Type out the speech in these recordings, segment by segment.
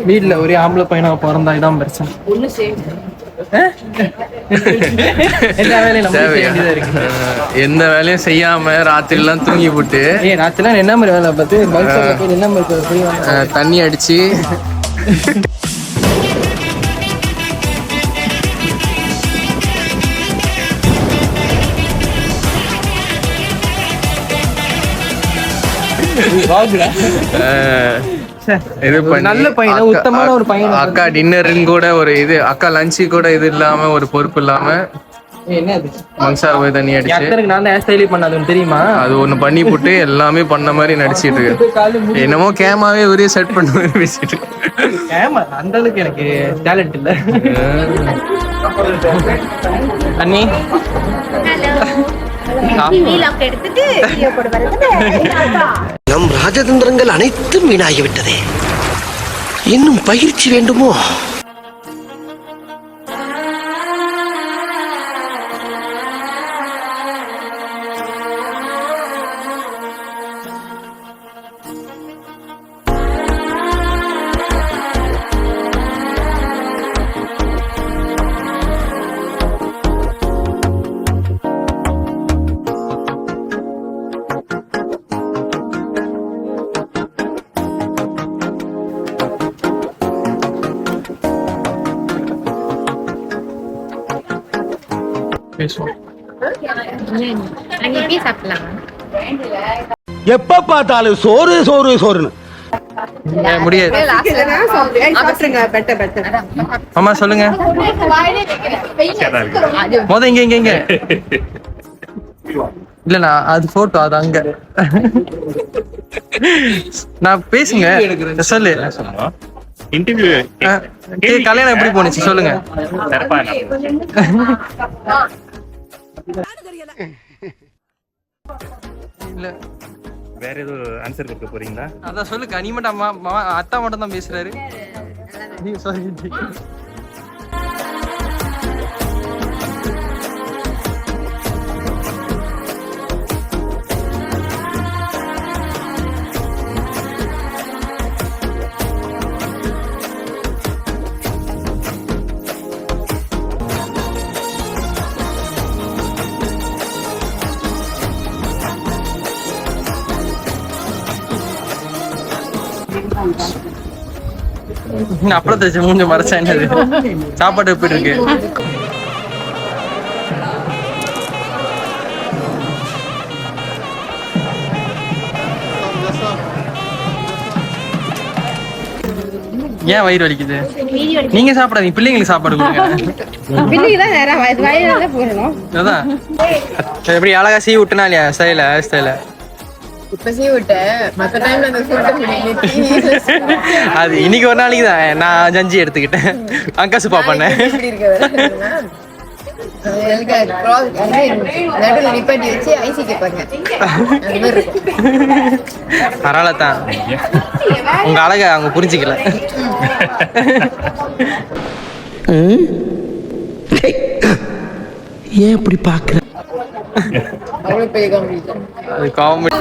வீட்டுல ஒரே ஆம்பளை பையனா பிறந்தா இதான் பிரச்சனை. எந்த வேலையும் செய்யாம ராத்திரி எல்லாம் தூங்கி போட்டு ராத்திரி என்ன மாதிரி வேலை பார்த்து என்ன மாதிரி தண்ணி அடிச்சு நல்ல பையன், உத்தமமான ஒரு பையன். அக்கா டின்னருன்னு கூட ஒரு இது, அக்கா லஞ்சு கூட இது இல்லாம ஒரு பொறுப்பு இல்லாம மனுஷார போய் தண்ணி அடிச்சு நான் ஹேர் ஸ்டைலே பண்ணாதுன்னு தெரியுமா? அது ஒண்ணு பண்ணி போட்டு எல்லாமே பண்ண மாதிரி நடிச்சிட்டு இருக்கு. என்னமோ கேமாவே ஒரே செட் பண்ண மாதிரி பேசிட்டு கேமா அந்த அளவுக்கு எனக்கு டேலண்ட் இல்ல. அண்ணி நம் ராஜதந்திரங்கள் அனைத்தும் வீணாகிவிட்டதே. இன்னும் பயிற்சி வேண்டுமோ? எப்ப பார்த்தாலும் சோறு சோறு சோறுன்னு முடியாது. அம்மா சொல்லுங்க. இங்க இங்க இங்க இல்லண்ணா, அது போட்டோ, அது அங்க. நான் பேசுங்க, சொல்லு. கல்யாணம் எப்படி போனுச்சு சொல்லுங்க. இல்ல வேற ஏதோ ஆன்சர் கொடுக்க போறீங்களா? அதான் சொல்லுங்க. நீ மட்டும் அத்தா மட்டும் தான் பேசுறாரு. அப்புறம் தச்சு மூஞ்ச மறைச்சா என்னது? சாப்பாடு எப்படி இருக்கு? ஏன் வயிறு வலிக்குது? நீங்க சாப்பிடாதீங்க, பிள்ளைங்களுக்கு சாப்பாடு கொடுங்க. எப்படி அழகா சீ விட்டுனா இல்லையா? ஸ்டைல அது இன்னைக்கு ஒரு நாளைக்கு தான் நான் ஜஞ்சி எடுத்துக்கிட்டேன். அக்கா சுப்பா பண்ணேன். அதனால தான் உங்க அழக அவங்க புரிஞ்சுக்கல. ஏன் இப்படி பாக்குற? அது காமெடி.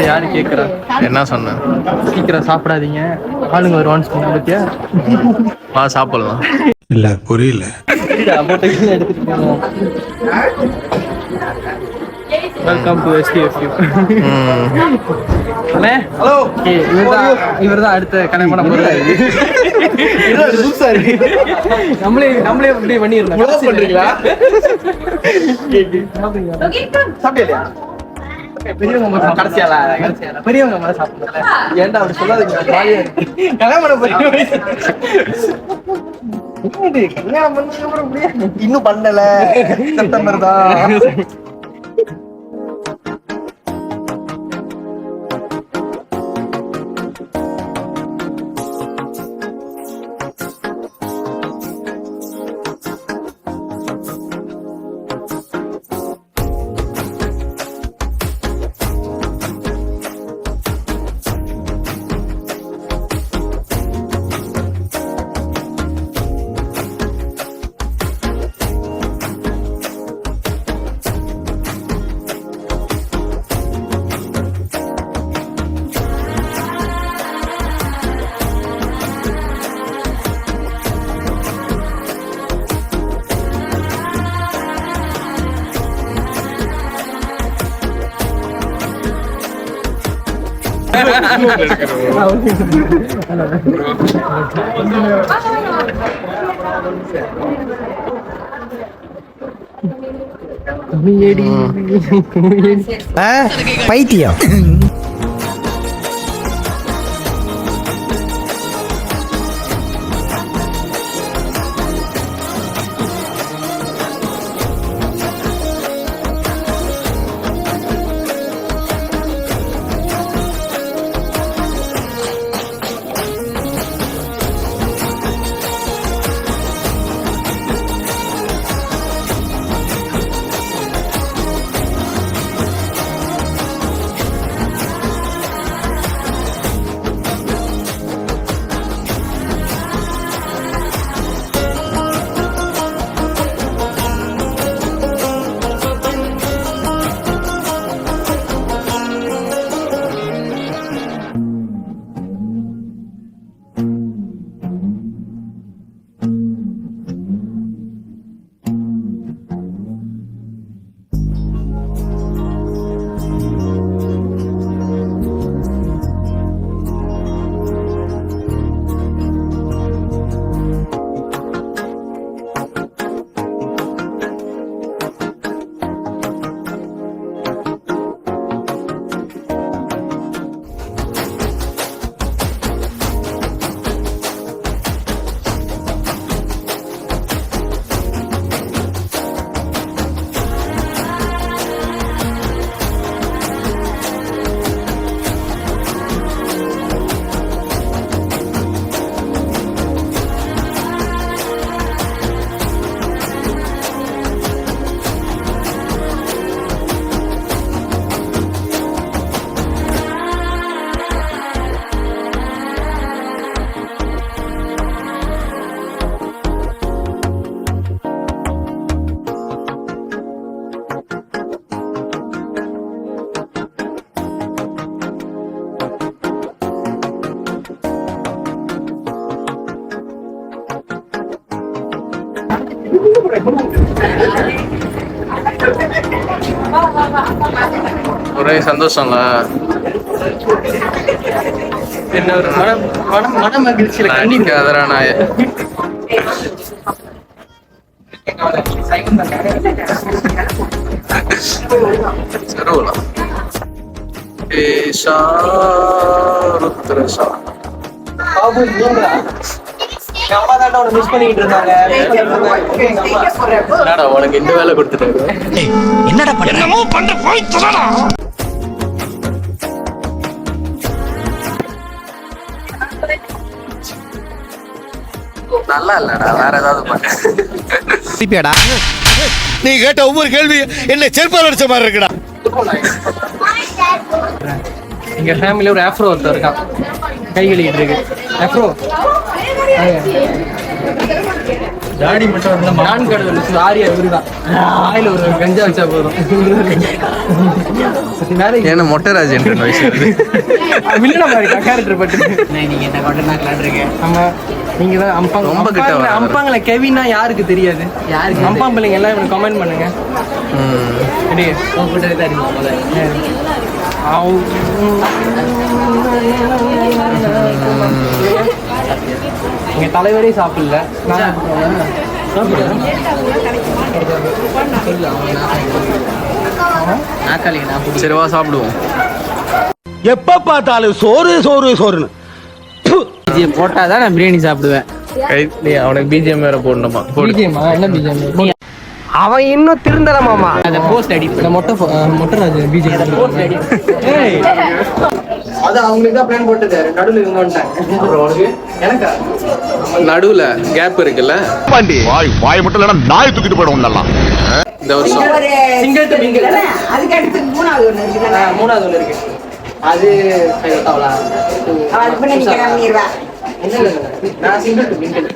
யாரு கேக்குறா? என்ன சொன்ன? சீக்கிரம் சாப்பிடாதீங்க, ஆளுங்க வருவான்னு சொன்ன பத்தியா? வா சாப்பிடலாம். இல்ல புரியல. Welcome to STFU. ஹலோ. இவர்தான் அடுத்த கல்யாணம் பண்ண போறாரு. நம்மளே இப்படி பண்ணிடலாம். பண்றீங்களா? சாப்பிடலையா? பெரியவங்க கடைசியால பெரியவங்க மேல சாப்பிடல. ஏன்டா அப்படி சொல்லாதீங்க. கல்யாணம் பண்ண போறீங்க. கல்யாணம் பண்ணதுக்கு அப்புறம் இன்னும் பண்ணல. செப்டம்பர் தான். பைத்தியம். ஒரே சந்தோஷம்ல. என்ன ஒரு மன மகிழ்ச்சியில கண்ணீர் அதரா நாய செருவலாம் ஏஷா ருத்ரஷா மிஸ் பண்ணிட்டு இருந்தாங்க. உனக்கு இந்த வேலை கொடுத்துட்டாங்க. என்னடா பண்ண போய் சொல்லடா. நல்லா இல்லடா, வேற ஏதாவது பண்ண. நீ கேட்ட ஒவ்வொரு கேள்வி என்ன செருப்பால் அடிச்ச மாதிரி இருக்குடா. எங்க ஃபேமிலில ஒரு ஆஃப்ரோ ஒருத்தர் இருக்கான், கை கழுவிட்டு இருக்கு. ஆஃப்ரோ தாடி மட்டும் நான் கடவுள் ஆரியா இவருதான். ஆயில ஒரு கஞ்சா வச்சா போதும். ஏன்னா மொட்டராஜ் வில்லன மாதிரி கேரக்டர் பட்டு நீங்க என்ன கொண்டு நான் இருக்கேன். ஆமா நீங்க தான் அம்பாங்க ரொம்ப கிட்ட வராத. அம்பாங்கள கெவினா யாருக்கு தெரியாது யாருக்கு அம்பாம்பிள்ளைங்க எல்லாம் இவனுக்கு கமெண்ட் பண்ணுங்க ரெடி போட்டு தருங்க எங்க தலைவரே சாப்பிடல சரி வா சாப்பிடுவோம். எப்ப பார்த்தாலும் சோறு சோறு சோறுன்னு போட்டாதான் நான் பிரியாணி சாப்பிடுவேன். அவனுக்கு பிஜிஎம் வேற போடணுமா? என்ன பிஜிஎம்? அவன் இன்னும் திருந்தல மாமா. அந்த போஸ்ட் அடி மொட்டை ராஜு பிஜிஎம் போஸ்ட் அடி. அது அவங்களுக்கு தான் பிளான் போட்டது. நடுவுல இவங்க வந்துட்டாங்க. எனக்கா நடுவுல கேப் இருக்குல்ல, பாண்டி வாய் மட்டும் இல்லைன்னா நாய் தூக்கிட்டு போயிடும் நல்லா. இந்த வருஷம் சிங்கிள் டு மிங்கிள் அதுக்கு அடுத்து மூணாவது ஒண்ணு இருக்குதானே? மூணாவது ஒன்று இருக்கு. அது அவ்வளோ அது பண்ணி நீங்க கிளம்பிடுவா. நான் சிங்கிள் டு மிங்கிள்.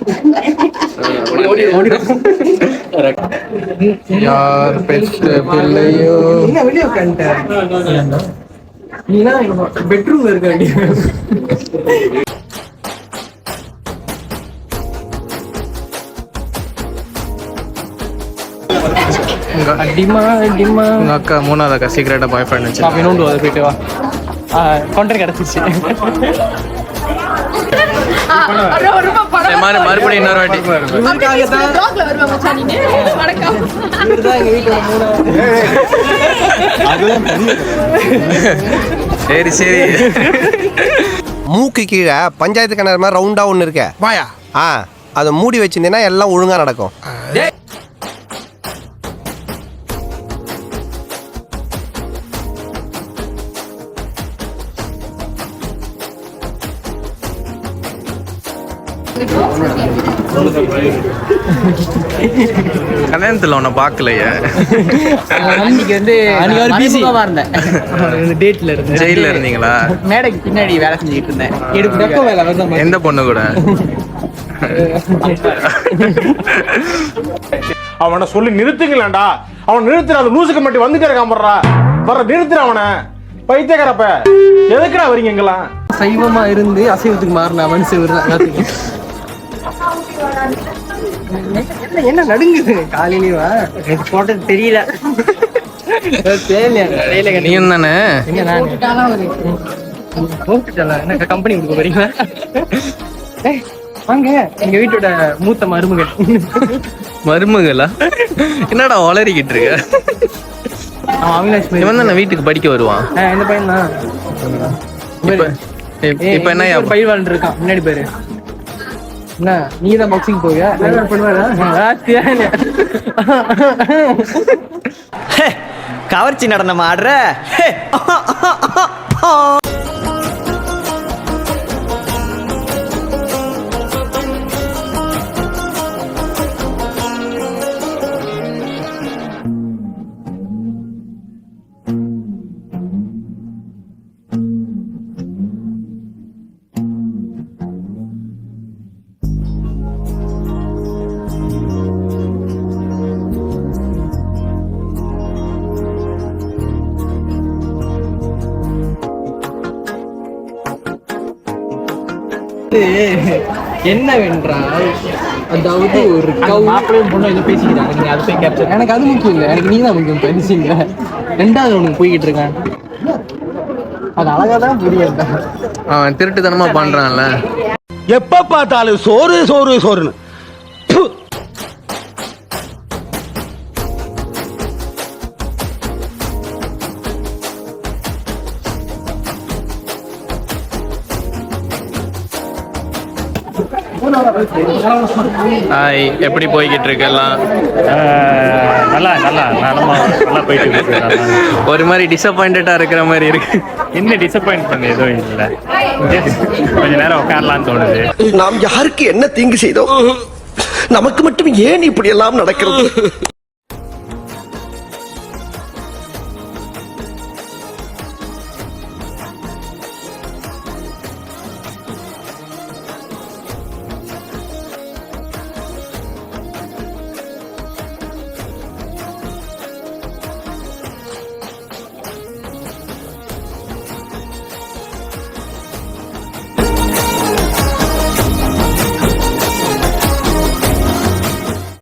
யார் பெற்ற பிள்ளையோ என்ன வெளியே உட்காந்துட்டேன் நீனா பெட்ரூம்ல இருக்க வேண்டிய அடிமா அடிமா. உங்க அக்கா மூணாவது அக்கா சீக்கிரட்டா பாய் ஃப்ரெண்ட் வச்சு இன்னொன்று அதை போயிட்டு வா. கான்ட்ராக்ட் கிடச்சிச்சு. மறுபடியும் இன்னொரு வாட்டி. இவருக்காக தான் இவர்தான் எங்க வீட்டோட மூணாவது. சரி சரி. மூக்கு கீழே பஞ்சாயத்து கிணறு மாதிரி ரவுண்டா ஒன்று இருக்க வாயா அதை மூடி வச்சிருந்தீங்கன்னா எல்லாம் ஒழுங்கா நடக்கும். கல்யாணத்துல உன்னை பார்க்கலையே. அன்னைக்கு வந்து இருந்தேன் டேட்ல இருந்தேன். ஜெயில இருந்தீங்களா? மேடைக்கு பின்னாடி வேலை செஞ்சுட்டு இருந்தேன். எடுப்பு வேலை வந்து எந்த பொண்ணு கூட? அவனை சொல்லி நிறுத்துங்களேன்டா. அவன் நிறுத்துற அந்த லூசுக்கு மட்டும் வந்துட்டே இருக்கான் வர்ற நிறுத்துற அவனை. பைத்தியக்காரப்ப எதுக்குடா வரீங்க எங்கெல்லாம்? சைவமா இருந்து அசைவத்துக்கு மாறின மனுஷன் என்ன நடுங்குது காலையிலேவா? எனக்கு போட்டது தெரியல. நீயும் தானே? என்ன கம்பெனி கொடுக்க போறீங்களா? வாங்க எங்க வீட்டோட மூத்த மருமகள். மருமகளா? என்னடா வளரிக்கிட்டு இருக்க? அவினாஷ் இவன் தானே வீட்டுக்கு படிக்க வருவான். இந்த பையன் தான். இப்ப என்ன பயிர் வாழ்ந்து இருக்கான் முன்னாடி பேரு. என்ன நீ தான் பாக்ஸிங் போவியா? கவர்ச்சி நடனம் ஆடுற. என்னவென்றால் அதாவது ஒரு மாப்பிள்ளையும் பொண்ணு ஏதோ பேசிக்கிறாங்க. நீங்க அதை போய் கேப்சர். எனக்கு அது முக்கியம் இல்லை, எனக்கு நீ தான் முக்கியம். பேசிங்க ரெண்டாவது உனக்கு போய்கிட்டு இருக்கான். அது அழகா தான் புரியுது. அவன் திருட்டுத்தனமா பண்றான்ல. எப்ப பார்த்தாலும் சோறு சோறு சோறுன்னு. ஹாய், எப்படி போய்கிட்டு இருக்கு எல்லாம்? நல்லா போயிட்டு இருக்கு. ஒரு மாதிரி டிசப்பாயிண்டடா இருக்கிற மாதிரி இருக்கு. என்ன டிசப்பாயிண்ட் பண்ண எதுவும் இல்லை. கொஞ்ச நேரம் உட்காரலாம்னு தோணுது. நாம் யாருக்கு என்ன தீங்கு செய்தோம்? நமக்கு மட்டும் ஏன் இப்படி எல்லாம் நடக்கிறது?